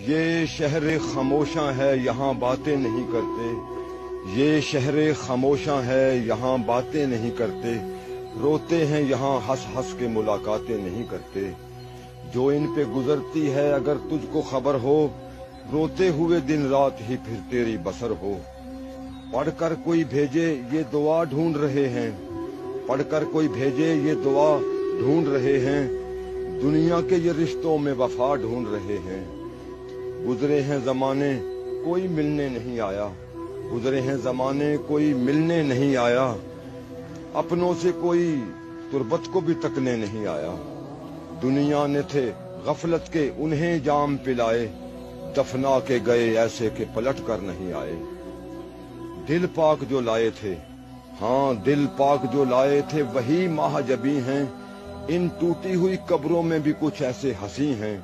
یہ شہر خاموشاں ہے یہاں باتیں نہیں کرتے، یہ شہر خاموشاں ہے یہاں باتیں نہیں کرتے، روتے ہیں یہاں ہنس ہنس کے ملاقاتیں نہیں کرتے۔ جو ان پہ گزرتی ہے اگر تجھ کو خبر ہو، روتے ہوئے دن رات ہی پھر تیری بسر ہو۔ پڑھ کر کوئی بھیجے یہ دعا ڈھونڈ رہے ہیں، پڑھ کر کوئی بھیجے یہ دعا ڈھونڈ رہے ہیں، دنیا کے یہ رشتوں میں وفا ڈھونڈ رہے ہیں۔ گزرے ہیں زمانے کوئی ملنے نہیں آیا، گزرے ہیں زمانے کوئی ملنے نہیں آیا، اپنوں سے کوئی تربت کو بھی تکنے نہیں آیا۔ دنیا نے تھے غفلت کے انہیں جام پلائے، دفنا کے گئے ایسے کہ پلٹ کر نہیں آئے۔ دل پاک جو لائے تھے، ہاں دل پاک جو لائے تھے وہی ماہ جبیں ہیں، ان ٹوٹی ہوئی قبروں میں بھی کچھ ایسے ہنسی ہیں